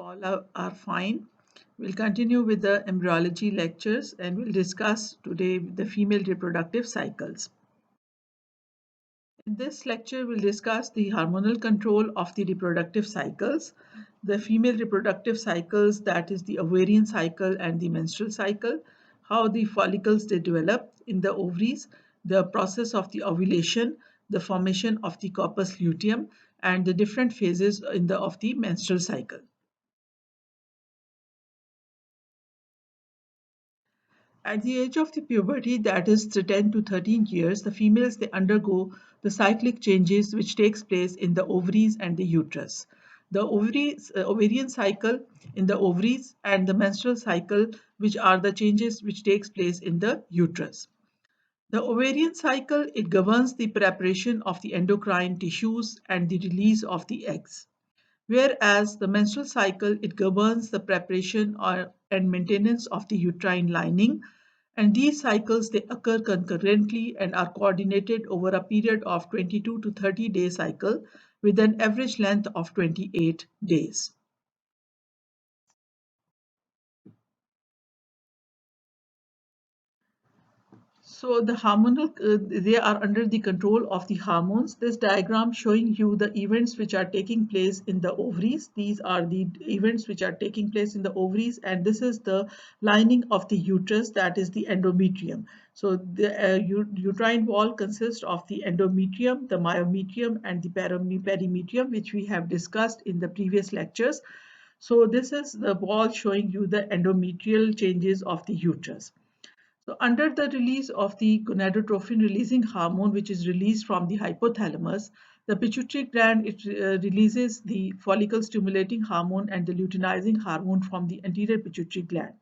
All are fine. We'll continue with the embryology lectures and we'll discuss today the female reproductive cycles. In this lecture, we'll discuss the hormonal control of the reproductive cycles, the female reproductive cycles, that is the ovarian cycle and the menstrual cycle, how the follicles they develop in the ovaries, the process of the ovulation, the formation of the corpus luteum, and the different phases of the menstrual cycle. At the age of the puberty, that is the 10 to 13 years, the females they undergo the cyclic changes which takes place in the ovaries and the uterus. The ovarian cycle in the ovaries and the menstrual cycle, which are the changes which takes place in the uterus. The ovarian cycle, it governs the preparation of the endocrine tissues and the release of the eggs. Whereas the menstrual cycle, it governs the preparation and maintenance of the uterine lining, and these cycles they occur concurrently and are coordinated over a period of 22 to 30-day cycle with an average length of 28 days. So the hormonal, they are under the control of the hormones. This diagram showing you the events which are taking place in the ovaries. These are the events which are taking place in the ovaries, and this is the lining of the uterus, that is the endometrium. So the uterine wall consists of the endometrium, the myometrium, and the perimetrium, which we have discussed in the previous lectures. So this is the wall showing you the endometrial changes of the uterus. So under the release of the gonadotrophin releasing hormone, which is released from the hypothalamus, the pituitary gland releases the follicle stimulating hormone and the luteinizing hormone from the anterior pituitary gland.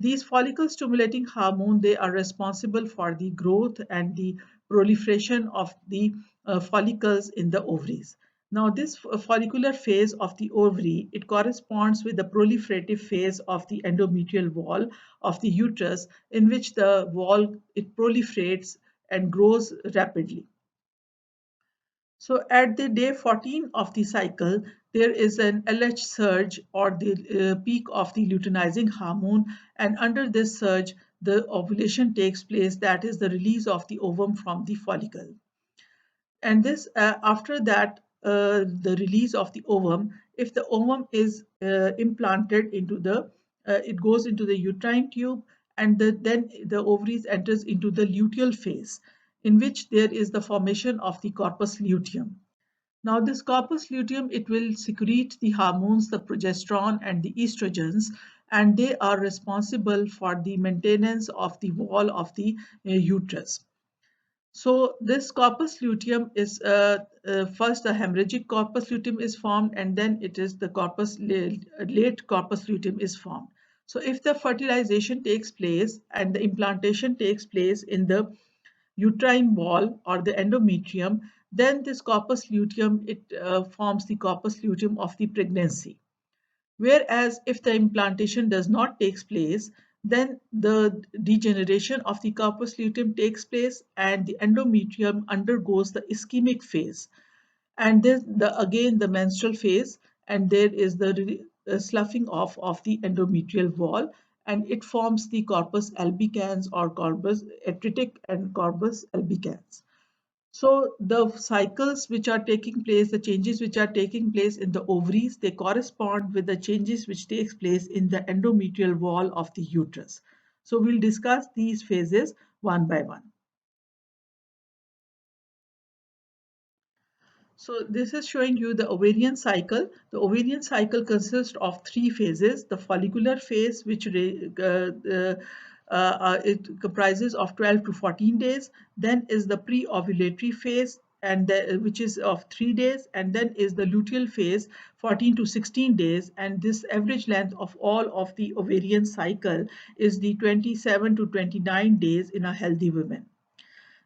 These follicle stimulating hormone, they are responsible for the growth and the proliferation of the follicles in the ovaries. Now this follicular phase of the ovary, it corresponds with the proliferative phase of the endometrial wall of the uterus, in which the wall it proliferates and grows rapidly. So at the day 14 of the cycle, there is an LH surge, or the peak of the luteinizing hormone, and under this surge, the ovulation takes place, that is the release of the ovum from the follicle. And this after that, the release of the ovum, if the ovum is implanted into the, it goes into the uterine tube, and then the ovaries enters into the luteal phase, in which there is the formation of the corpus luteum. Now this corpus luteum, it will secrete the hormones, the progesterone and the estrogens, and they are responsible for the maintenance of the wall of the uterus. So this corpus luteum is first the hemorrhagic corpus luteum is formed, and then it is the late corpus luteum is formed. So if the fertilization takes place and the implantation takes place in the uterine wall or the endometrium, then this corpus luteum it forms the corpus luteum of the pregnancy. Whereas if the implantation does not take place, then the degeneration of the corpus luteum takes place and the endometrium undergoes the ischemic phase. And then again the menstrual phase, and there is the sloughing off of the endometrial wall, and it forms the corpus albicans or corpus atritic and corpus albicans. So the cycles which are taking place, the changes which are taking place in the ovaries, they correspond with the changes which takes place in the endometrial wall of the uterus. So we'll discuss these phases one by one. So this is showing you the ovarian cycle. The ovarian cycle consists of three phases. The follicular phase, which it comprises of 12 to 14 days. Then is the pre-ovulatory phase, and which is of 3 days, and then is the luteal phase, 14 to 16 days, and this average length of all of the ovarian cycle is the 27 to 29 days in a healthy woman.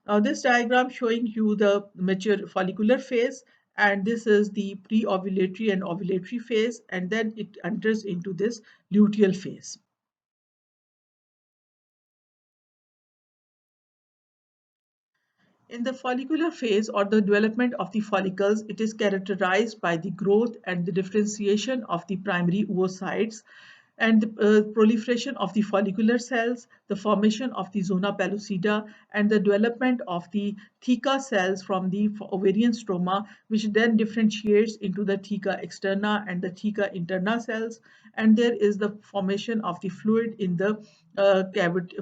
Now this diagram showing you the mature follicular phase, and this is the pre-ovulatory and ovulatory phase, and then it enters into this luteal phase. In the follicular phase or the development of the follicles, it is characterized by the growth and the differentiation of the primary oocytes and the proliferation of the follicular cells, the formation of the zona pellucida, and the development of the theca cells from the ovarian stroma, which then differentiates into the theca externa and the theca interna cells. And there is the formation of the fluid in the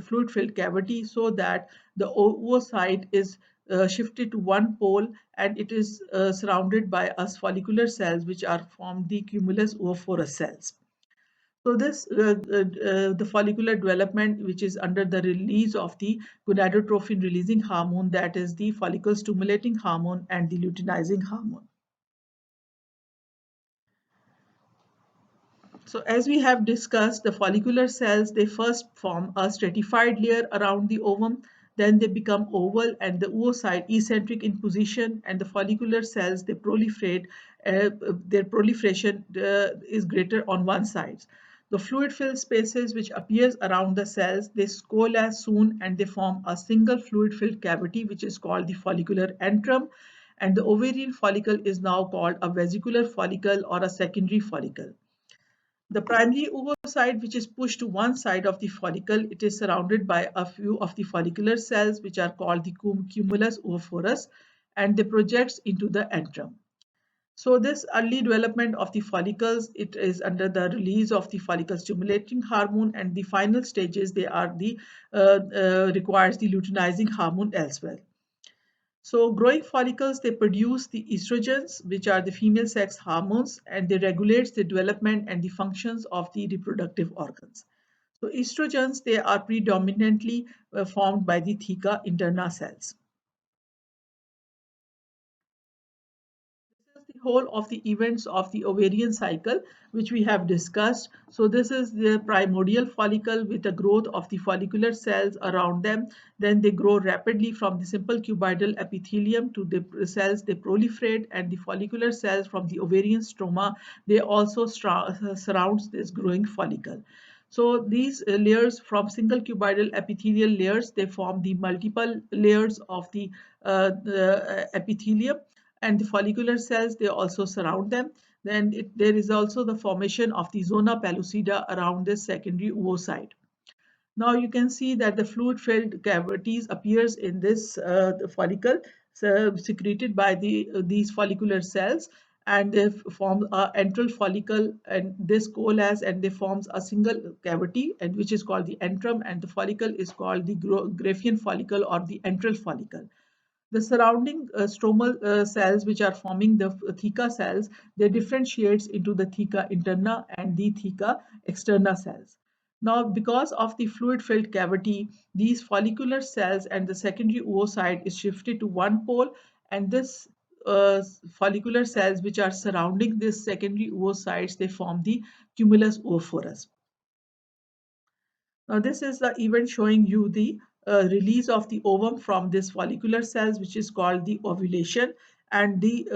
fluid-filled cavity, so that the oocyte is shifted to one pole, and it is surrounded by us follicular cells, which are formed the cumulus oophorus cells. So this the follicular development, which is under the release of the gonadotrophin releasing hormone, that is the follicle stimulating hormone and the luteinizing hormone. So as we have discussed, the follicular cells, they first form a stratified layer around the ovum, then they become oval and the oocyte eccentric in position, and the follicular cells, they proliferate, their proliferation is greater on one side. The fluid-filled spaces which appears around the cells, they coalesce soon and they form a single fluid-filled cavity, which is called the follicular antrum, and the ovarian follicle is now called a vesicular follicle or a secondary follicle. The primary oocyte, which is pushed to one side of the follicle, it is surrounded by a few of the follicular cells, which are called the cumulus oophorus, and they projects into the antrum. So this early development of the follicles, it is under the release of the follicle stimulating hormone, and the final stages, they are the requires the luteinizing hormone elsewhere. So growing follicles, they produce the estrogens, which are the female sex hormones, and they regulate the development and the functions of the reproductive organs. So estrogens, they are predominantly formed by the theca interna cells. This is the whole of the events of the ovarian cycle, which we have discussed. So this is the primordial follicle with the growth of the follicular cells around them. Then they grow rapidly from the simple cuboidal epithelium to the cells, they proliferate, and the follicular cells from the ovarian stroma, they also surrounds this growing follicle. So these layers from single cuboidal epithelial layers, they form the multiple layers of the epithelium, and the follicular cells, they also surround them. Then there is also the formation of the zona pellucida around this secondary oocyte. Now you can see that the fluid-filled cavities appears in this the follicle, so secreted by these follicular cells, and they form a antral follicle, and this coalesce and they forms a single cavity, and which is called the antrum, and the follicle is called the Graafian follicle or the antral follicle. The surrounding stromal cells, which are forming the theca cells, they differentiates into the theca interna and the theca externa cells. Now, because of the fluid-filled cavity, these follicular cells and the secondary oocyte is shifted to one pole, and this follicular cells which are surrounding this secondary oocytes, they form the cumulus oophorus. Now, this is the event showing you the release of the ovum from this follicular cells, which is called the ovulation. And the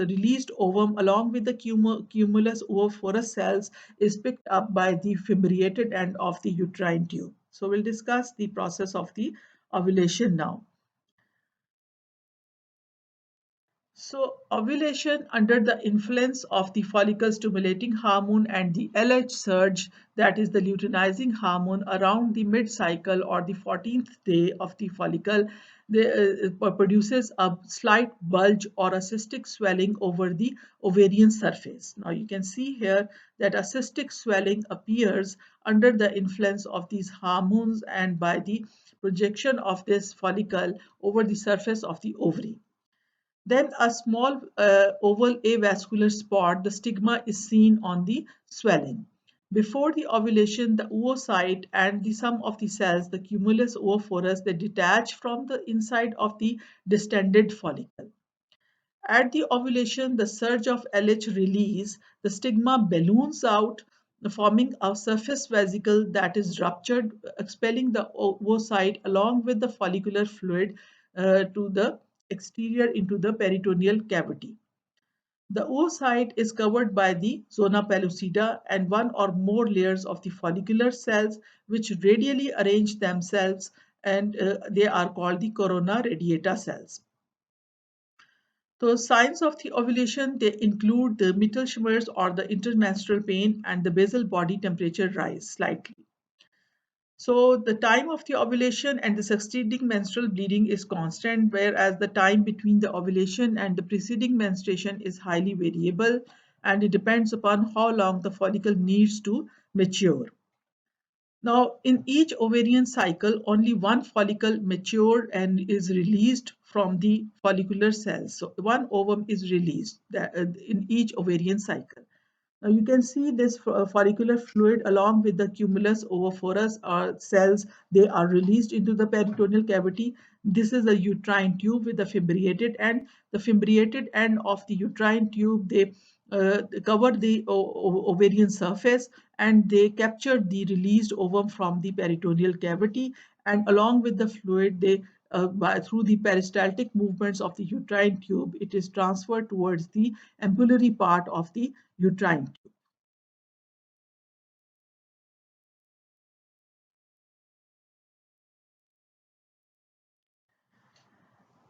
released ovum, along with the cumulus oophorus cells, is picked up by the fimbriated end of the uterine tube. So we'll discuss the process of the ovulation now. So ovulation under the influence of the follicle stimulating hormone and the LH surge, that is the luteinizing hormone, around the mid-cycle or the 14th day of the follicle, produces a slight bulge or a cystic swelling over the ovarian surface. Now you can see here that a cystic swelling appears under the influence of these hormones and by the projection of this follicle over the surface of the ovary. Then a small oval avascular spot, the stigma, is seen on the swelling. Before the ovulation, the oocyte and the some of the cells, the cumulus oophorus, they detach from the inside of the distended follicle. At the ovulation, the surge of LH release, the stigma balloons out, forming a surface vesicle that is ruptured, expelling the oocyte along with the follicular fluid to the exterior into the peritoneal cavity. The oocyte is covered by the zona pellucida and one or more layers of the follicular cells, which radially arrange themselves and they are called the corona radiata cells. So signs of the ovulation, they include the Mittelschmerz or the intermenstrual pain and the basal body temperature rise slightly. So the time of the ovulation and the succeeding menstrual bleeding is constant, whereas the time between the ovulation and the preceding menstruation is highly variable, and it depends upon how long the follicle needs to mature. Now, in each ovarian cycle, only one follicle matures and is released from the follicular cells. So one ovum is released in each ovarian cycle. Now you can see this follicular fluid along with the cumulus ovophorus cells. They are released into the peritoneal cavity. This is a uterine tube with the fimbriated end. The fimbriated end of the uterine tube, they cover the ovarian surface, and they capture the released ovum from the peritoneal cavity, and along with the fluid, they through the peristaltic movements of the uterine tube, it is transferred towards the ampullary part of the uterine tube.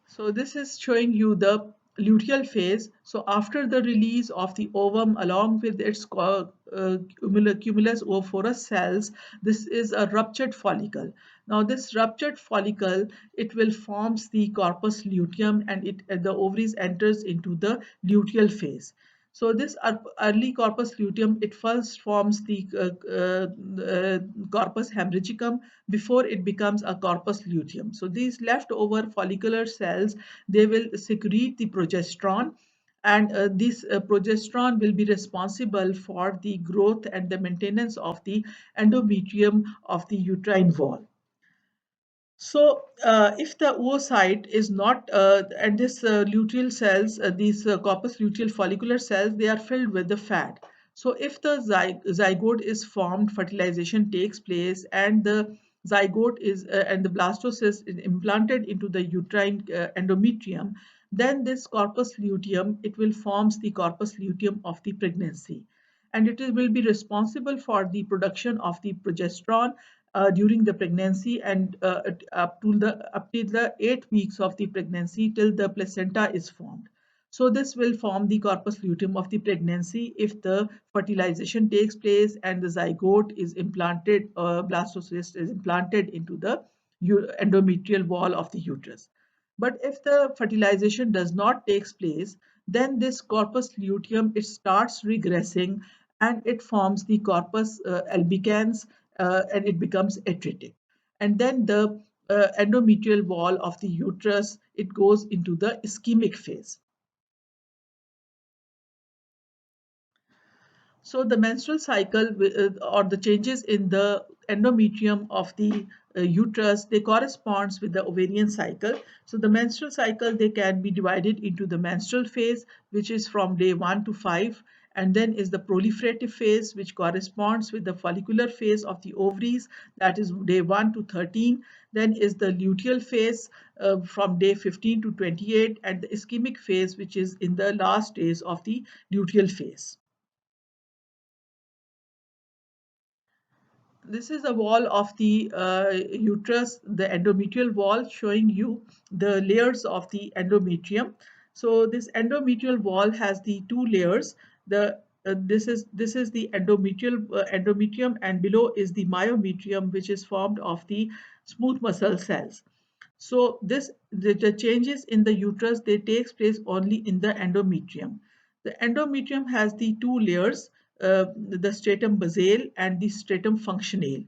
So this is showing you the luteal phase. So after the release of the ovum along with its cumulus oophorus cells, this is a ruptured follicle. Now this ruptured follicle, it will forms the corpus luteum, and the ovaries enters into the luteal phase. So this early corpus luteum, it first forms the corpus hemorrhagicum before it becomes a corpus luteum. So these leftover follicular cells, they will secrete the progesterone, and this progesterone will be responsible for the growth and the maintenance of the endometrium of the uterine wall. So, if the oocyte is not, and this luteal cells, these corpus luteal follicular cells, they are filled with the fat. So, if the zygote is formed, fertilization takes place, and the zygote is, and the blastocyst is implanted into the uterine endometrium, then this corpus luteum, it will forms the corpus luteum of the pregnancy. And will be responsible for the production of the progesterone during the pregnancy, and up to the 8 weeks of the pregnancy till the placenta is formed. So this will form the corpus luteum of the pregnancy if the fertilization takes place and the zygote is implanted, blastocyst is implanted into the endometrial wall of the uterus. But if the fertilization does not takes place, then this corpus luteum, it starts regressing, and it forms the corpus albicans, and it becomes atretic. And then the endometrial wall of the uterus, it goes into the ischemic phase. So the menstrual cycle, or the changes in the endometrium of the uterus, they corresponds with the ovarian cycle. So the menstrual cycle, they can be divided into the menstrual phase, which is from day 1 to 5, and then is the proliferative phase, which corresponds with the follicular phase of the ovaries, that is day 1 to 13. Then is the luteal phase from day 15 to 28, and the ischemic phase, which is in the last days of the luteal phase. This is a wall of the uterus, the endometrial wall, showing you the layers of the endometrium. So this endometrial wall has the two layers. The this is the endometrium, and below is the myometrium, which is formed of the smooth muscle cells. So the changes in the uterus, they takes place only in the endometrium. The endometrium has the two layers, the stratum basale and the stratum functionale.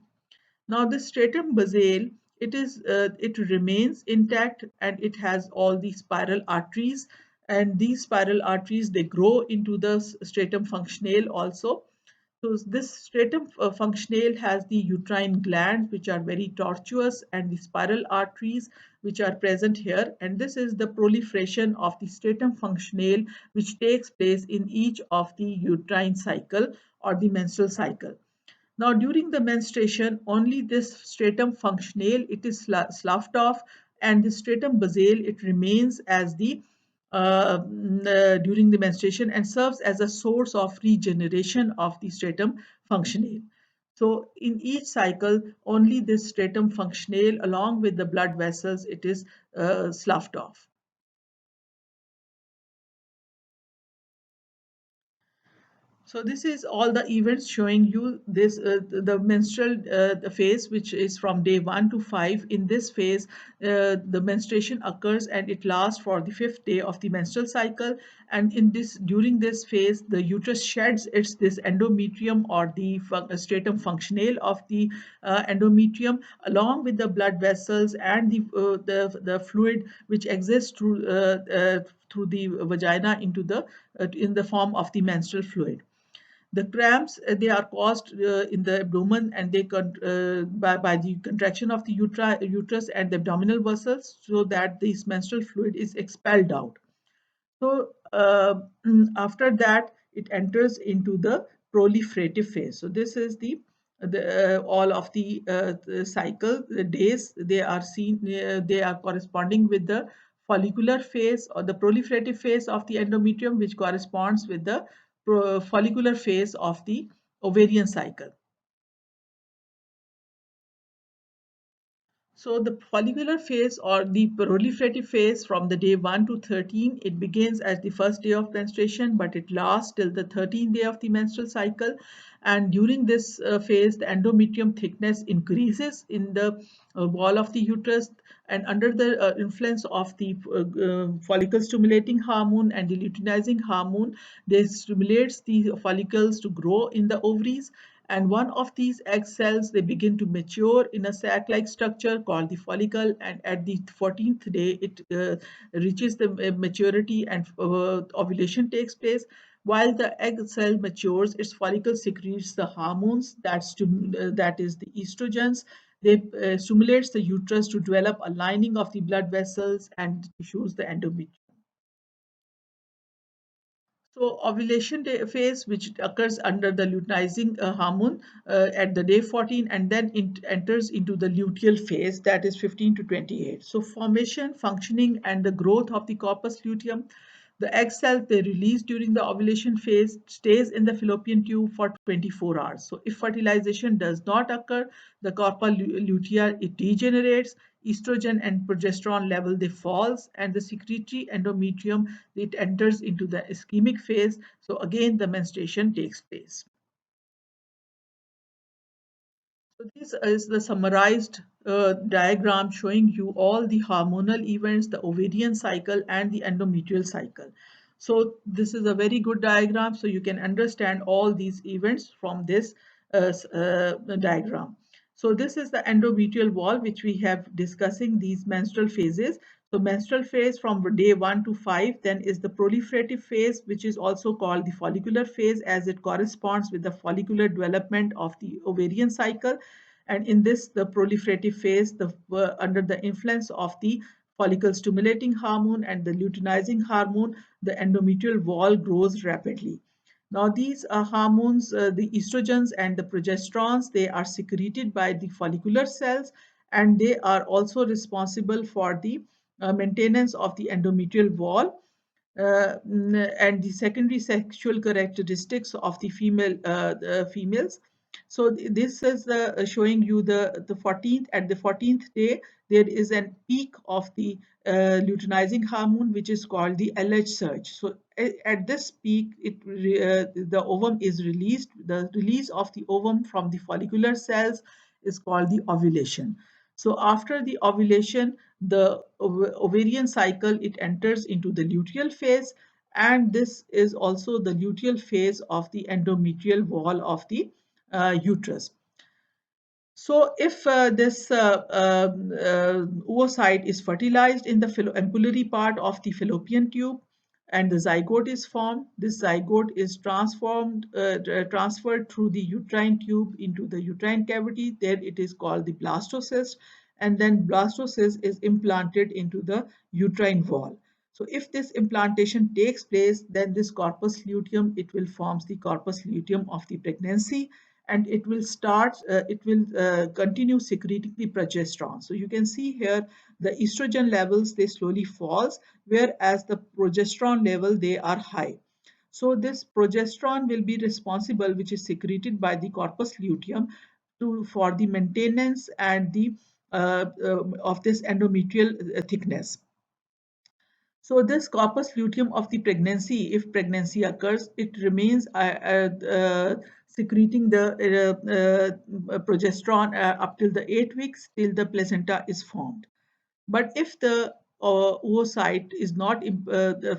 Now the stratum basale, it remains intact, and it has all the spiral arteries, and these spiral arteries, they grow into the stratum functionale also. So this stratum functionale has the uterine glands, which are very tortuous, and the spiral arteries, which are present here. And this is the proliferation of the stratum functionale, which takes place in each of the uterine cycle or the menstrual cycle. Now, during the menstruation, only this stratum functionale, it is sloughed off, and the stratum basale, it remains as the during the menstruation, and serves as a source of regeneration of the stratum functionale. So in each cycle, only this stratum functionale along with the blood vessels, it is sloughed off. So this is all the events showing you this the menstrual the phase, which is from day 1 to 5. In this phase, the menstruation occurs and it lasts for the fifth day of the menstrual cycle. And in this during this phase, the uterus sheds its this endometrium or the stratum functionale of the endometrium, along with the blood vessels and the fluid which exists through the vagina into the in the form of the menstrual fluid. The cramps, they are caused in the abdomen, and by the contraction of the uterus and the abdominal vessels, so that this menstrual fluid is expelled out. So after that, it enters into the proliferative phase. So this is the all of the cycle the days, they are seen. They are corresponding with the follicular phase or the proliferative phase of the endometrium, which corresponds with the follicular phase of the ovarian cycle. So the follicular phase or the proliferative phase, from the day 1 to 13, it begins as the first day of menstruation, but it lasts till the 13th day of the menstrual cycle. And during this phase, the endometrium thickness increases in the wall of the uterus, and under the influence of the follicle stimulating hormone and the luteinizing hormone, they stimulates the follicles to grow in the ovaries, and one of these egg cells, they begin to mature in a sac-like structure called the follicle, and at the 14th day it reaches the maturity, and ovulation takes place. While the egg cell matures, its follicle secretes the hormones that is the estrogens. They stimulates the uterus to develop a lining of the blood vessels and tissues, the endometrium. So ovulation phase, which occurs under the luteinizing hormone at the day 14, and then it enters into the luteal phase, that is 15 to 28. So formation, functioning, and the growth of the corpus luteum. The egg cells they release during the ovulation phase stays in the fallopian tube for 24 hours. So if fertilization does not occur, the corpus lutea it degenerates, estrogen and progesterone level they falls, and the secretory endometrium it enters into the ischemic phase. So again the menstruation takes place. So this is the summarized diagram showing you all the hormonal events, the ovarian cycle and the endometrial cycle. So this is a very good diagram, so you can understand all these events from this diagram. So this is the endometrial wall, which we have discussing these menstrual phases. So menstrual phase from day 1 to 5, then is the proliferative phase, which is also called the follicular phase, as it corresponds with the follicular development of the ovarian cycle. And in this, the proliferative phase, under the influence of the follicle stimulating hormone and the luteinizing hormone, the endometrial wall grows rapidly. Now, these hormones, the estrogens and the progesterones, they are secreted by the follicular cells, and they are also responsible for the maintenance of the endometrial wall, and the secondary sexual characteristics of the females. So this is showing you the 14th, at the 14th day there is an peak of the luteinizing hormone, which is called the LH surge. So at this peak, the ovum is released. The release of the ovum from the follicular cells is called the ovulation. So after the ovulation, the ovarian cycle it enters into the luteal phase, and this is also the luteal phase of the endometrial wall of the uterus. So if this oocyte is fertilized in the ampullary part of the fallopian tube and the zygote is formed, this zygote is transferred through the uterine tube into the uterine cavity. There it is called the blastocyst, and then blastocyst is implanted into the uterine wall. So if this implantation takes place, then this corpus luteum, it will form the corpus luteum of the pregnancy, and it will continue secreting the progesterone. So you can see here the estrogen levels they slowly falls, whereas the progesterone level they are high. So this progesterone will be responsible, which is secreted by the corpus luteum, for the maintenance and the of this endometrial thickness. So this corpus luteum of the pregnancy, if pregnancy occurs, it remains secreting the progesterone up till the 8 weeks till the placenta is formed. But if the oocyte is not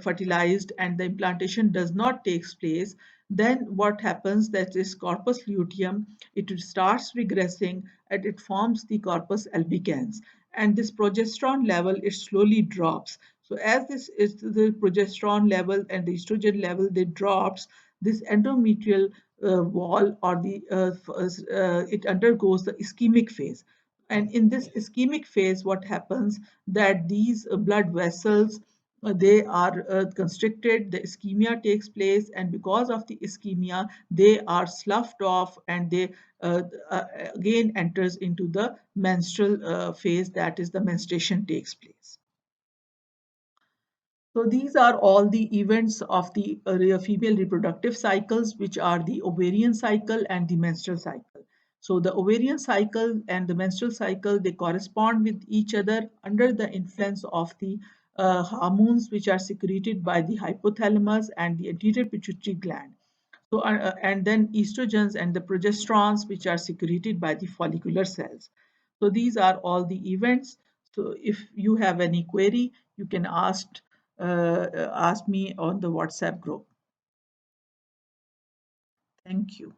fertilized and the implantation does not take place, then what happens that this corpus luteum, it starts regressing and it forms the corpus albicans. And this progesterone level, it slowly drops. So as this is the progesterone level and the estrogen level, they drops, this endometrial wall or the it undergoes the ischemic phase. And in this ischemic phase, what happens that these blood vessels, they are constricted, the ischemia takes place, and because of the ischemia, they are sloughed off, and they uh, uh, again enters into the menstrual phase, that is the menstruation takes place. So these are all the events of the female reproductive cycles, which are the ovarian cycle and the menstrual cycle. So the ovarian cycle and the menstrual cycle, they correspond with each other under the influence of the hormones which are secreted by the hypothalamus and the anterior pituitary gland. So, and then estrogens and the progesterones, which are secreted by the follicular cells. So these are all the events. So if you have any query, you can ask me on the WhatsApp group. Thank you.